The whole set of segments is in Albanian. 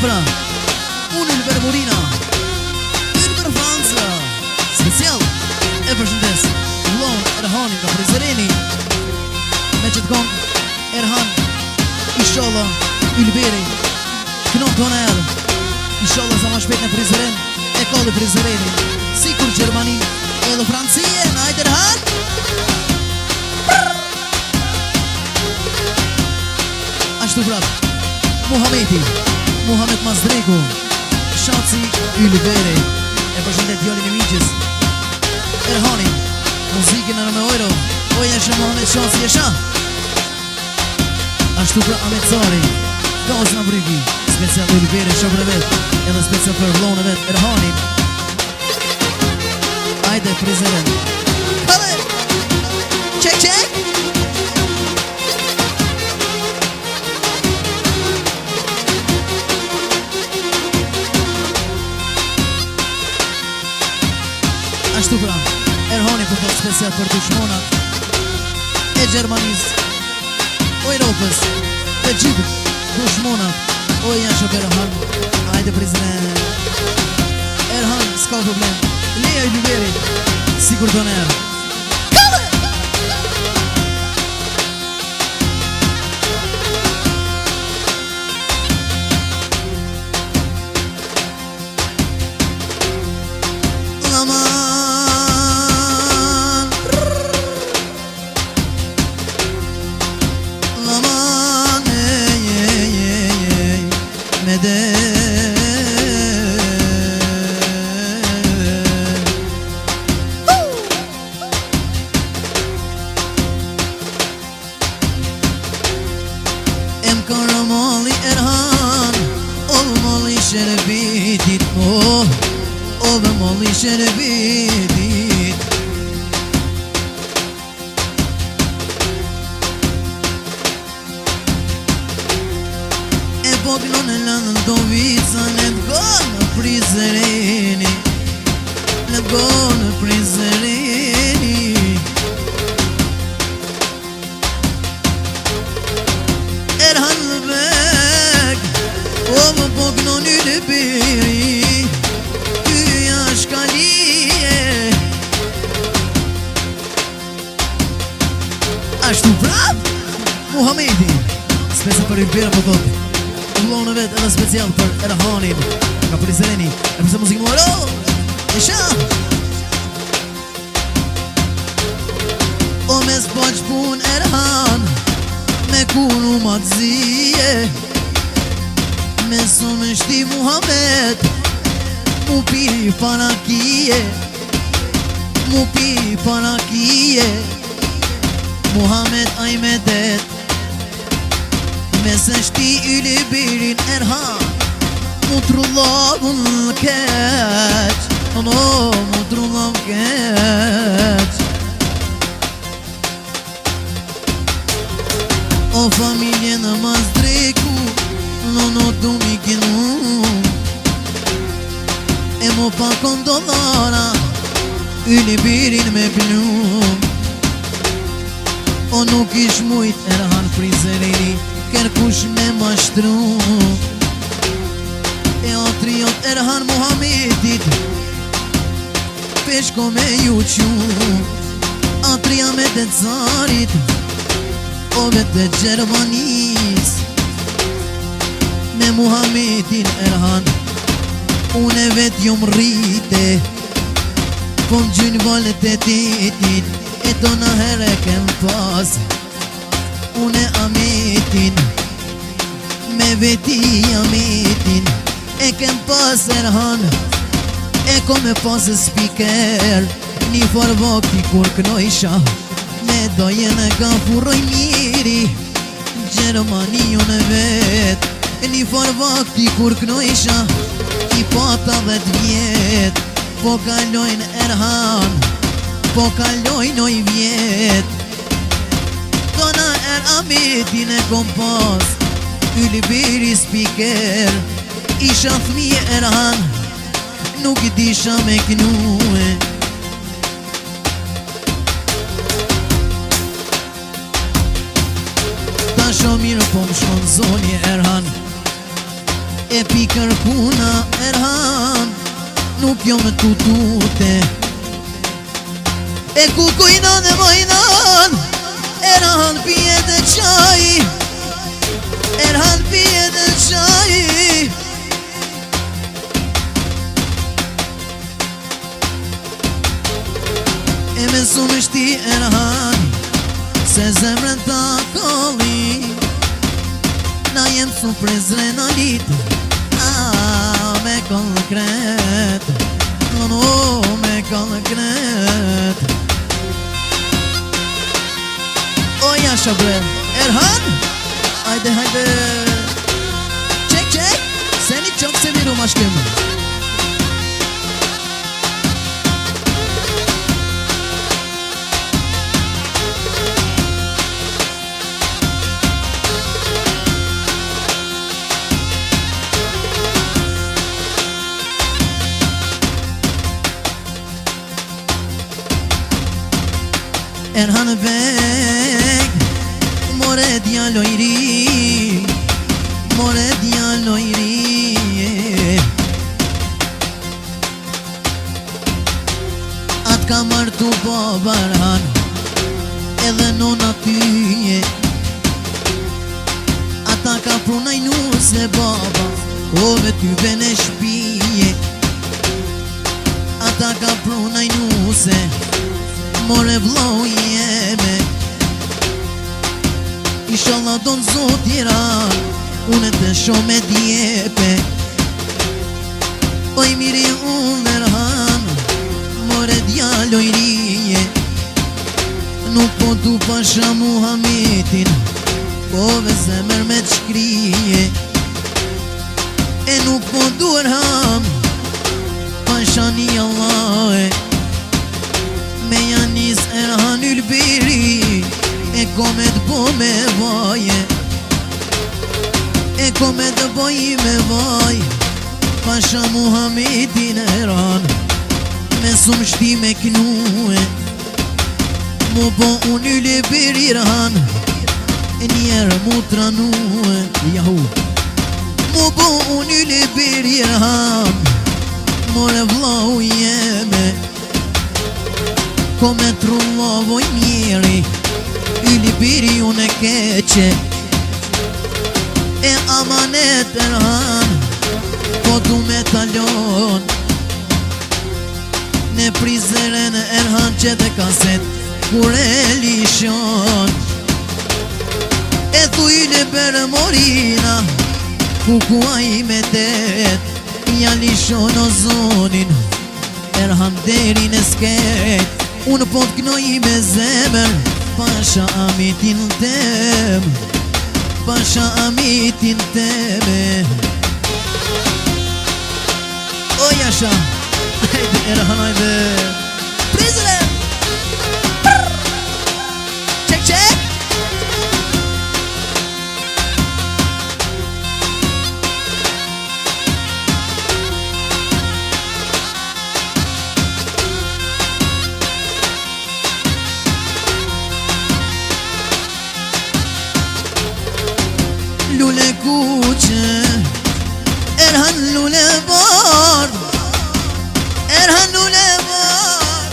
pra, unë Ylber Murina, Ylber Franca, special e përshëndes Vllon Erhanin nga Prizreni. Me që të kong Erhan, inshallah Ylberi kënon tona edhe, inshallah sa ma shpet në Prizren e kodë Prizreni, si kur Gjermani edhe Francije, najtë Erhan. Ashtu prap, Muhammed Mazdreku, Shaci Ylberi, e përshëndet djalin e miqës Erhanin, muzikën në me ojro, oja shë Muhammed Shaci Esha. Ashtu pra Ahmet Cari, Gaz në Brygi, special Ylberi shokër e vet, edhe special për vllon e vet Erhanin. Ajde Prizren, kale, qek qek. Ashtu pra, Erhani për të special për dushmonat e Gjermanis, o Europës, dhe gjibët dushmonat, o janë shok Erhan. Ajde Prizren, Erhan, s'ka problem, leja Ylberi, si kur të nërë. Karamalli Erhan, olmalı şerbetit, oh, olmalı şerbetit. E poglon e lanë dovica, let go në Prizreni, let go në Prizreni. Erhan Bek, o më pognon Ylberi, ty jash kalije. Ashtu prap, Muhamedi, special për Ylberi po thot, vllon e vet edhe special për Erhanin nga Prizreni, e përse muzikë muaro, Esha. O me s'poq pun Erhan, me kunu matzije, me su me shti Muhammed, mu pi panakije, mu pi panakije. Muhammed ajmedet, me se shti Ylberin Erhan, mu trullavun keq, no, mu trullav keq. O familje në Mazdreku, nono du mi kinu, e mo pa kondollara, Ylberin me plum. O nuk ish mujt Erhan Prizreni, kërkush me mashtru. E atriot Erhan Muhamedit, peshko me ju qu, atria me të carit, o vetë Gjermanis, me Muhamedin Erhan, une vetë jom rrite, kom gjynë valet e tetit, e tona herë kem pas, une Ametin, me veti Ametin, e kem pas Erhan, e kom e pas spiker, një farë vakti kur kënojsha, me dojene ka furroj miri, Gjermani unë vet, një farë vakti kur kënojsha, i pata 10 vjet, po kalojnë Erhan, po kalojnë oj vjet. Tona Ametin e kom pas, Ylberi spiker, isha fmije Erhan, nuk i disha me knue. Ta shumë mirë po më shkon zoni Erhan, E pi kërkuna Erhan, nuk jo me tutute. E ku kujnon e vojnon, Erhan pije dhe qaj, Erhan pije dhe qaj. E me su më shti Erhan, se zemrën ta kalli. Na jem su prezrenalit, me konkret, no, me konkret. O jasha bre, Erhan, hajde, hajde. Çek, çek, seni çok seviyorum aşkım. Erhan bek, more djalo I ri, more djalo I ri. Atë ka martu baba Erhan, edhe nona tyje. Ata ka prunaj nuse baba, o me ty bene shpije. Ata ka prunaj nuse, more vlau jeme. Inshallah don zot Iran, unë të shome djepe. Oj miri unë Erhan, more djalo I rije. Nuk po tu pasha Muhamedin, po ve zemër me të shkrije. E nuk po du Erhan, pasha një Allahe. Me janis Erhan ylbiri, e kome të bo me vaje. E kome të boj me vaj, pasha Muhamedin Erhan. Me sum shti me knue, mu bo unë ylbiri Erhan. E njerë mu tranue, jahu. Mu bo unë ylbiri Erhan, more vlau jeme. Kome trullovoj mjeri, yli biri unë e keqe. E amanet Erhan, po du me talon. Ne prizeren Erhan që dhe kaset, kur e lishon. E thu yli bere morina, kukuaj me tet. Ja lishon o zonin, Erhan deri në sket. Unë po t'knoj me zemër, pasha amitin tem, pasha amitin teme. O jasha, hajde Erhan, hajde. Prizre! Çek, çek! Lule kuqe, Erhan lule bar, Erhan lule bar.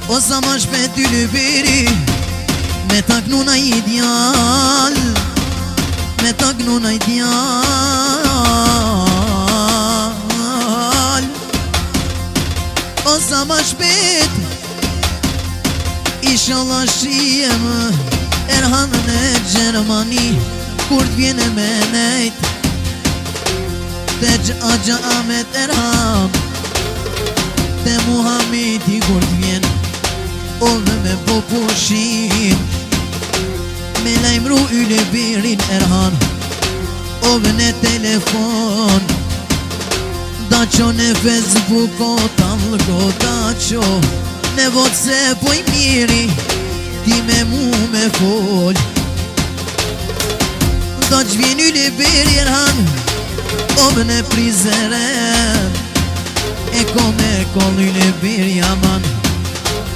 O sa ma shpet yli biri, me taknuna ideal, me taknuna ideal. O sa ma shpet, Inshallah shijem Erhan në Gjermani, kur t'vjene me nejt. Te gja amet Erhan, te Muhamedi kur t'vjen. Ove me po pushin, me lajmru yli birin Erhan. Ove në telefon, da qo në Facebook o talgo, da qo në WhatsApp o I miri, ti me mu me fol. Da që vjen yli biri Erhan, ove në prizeren. E kome kol yli biri aman,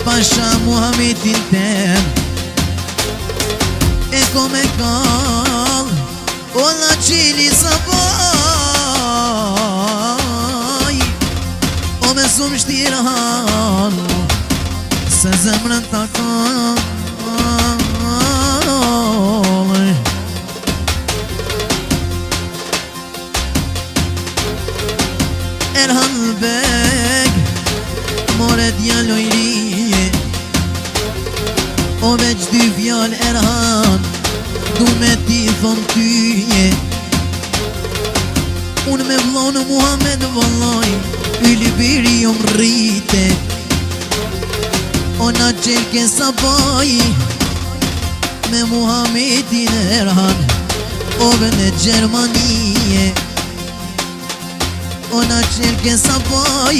pasha Muhamedin tem. E ko me kall o la qili sa baj o me sum shtiran se zemrën ta kall Erhan Beg more djalojrije o veç dy fjall Erhan du me ti thon tyje unë me vlonë Muhammed vëlloj yli biri jo mrite o na qelke sa baj me Muhammedin Erhan o vene Gjermanije o na qelke sa baj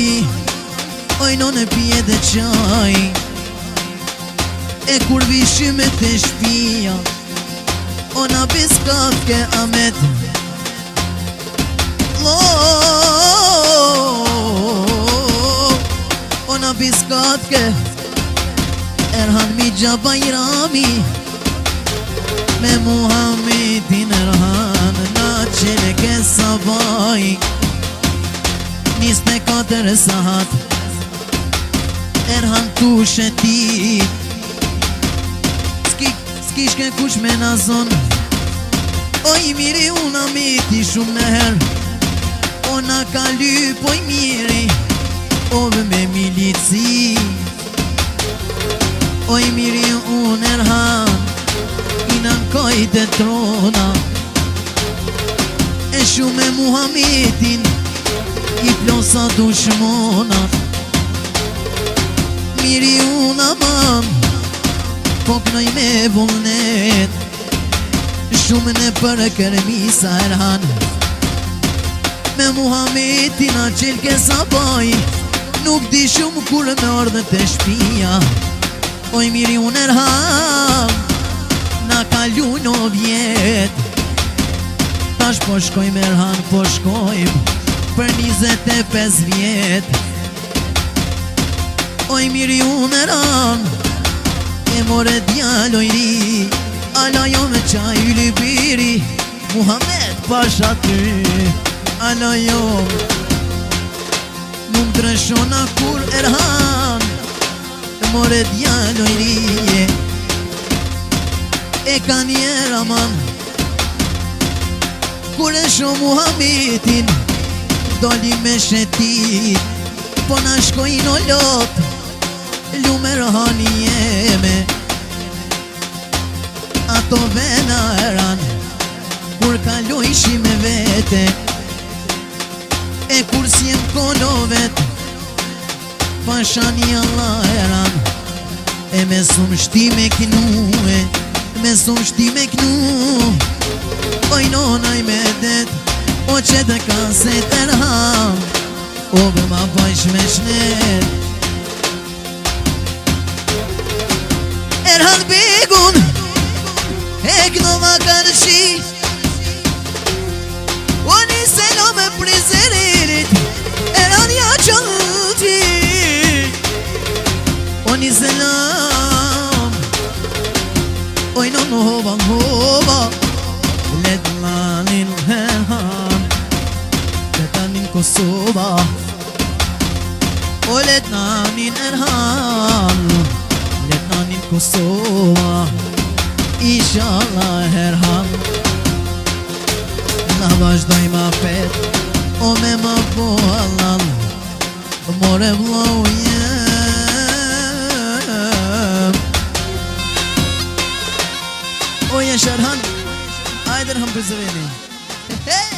oj non e pije dhe qaj e kur vishime të shpia o na biskat ke amet o na biskat ke Erhan mi gjabajrami me Muhammedin Erhan na qelke sa baj 24 saat Erhan tu shetit S'kishke kush me nazon Oj miri una miti shumë në her O na ka lyp oj miri Ove me milici Oj miri unë Erhan I në kojt e trona E shumë me Muhammedin I plosa dushmona Miri unë aman Po knoj me vullnet Shumë në për kërmisa Erhan Me Muhammedin a qelke sa baj Nuk di shumë kur me ardhe të shpia Oj miri unë Erhan Na kalu në vjet Tash po shkojmë Erhan po shkojmë Për 25 vjet Oj miri unë Erhan E more djalojri Ala jo me qaj yli biri Muhammed pasha ty Ala jo Nuk dreshona kur Erhan E more djalojri E ka njer aman Kur e shumë Muhammedin Doli me shetit Po na shkojnë o lot Lume rëhani jeme Ato vena Erhan Kur kalojshi me vete E kur si jem kono vet Pashani Allah Erhan E me sum shti me knue Me sum shti me knu Oj nonaj me det O që të kaset Erhan O be ma bajsh me shnet Erhan begun E këno ma karshi O një selo me prizeririt Erhan ja qëllti O një selam Oj non hova hova Let lanin Erhan Letanin Kosova O letnanin Erhan Letnanin Kosova Inshallah Erhan Na vazhdoj ma pet O me ma po halal More vlau jem O jesh Erhan Ajder ham për zëreni Hey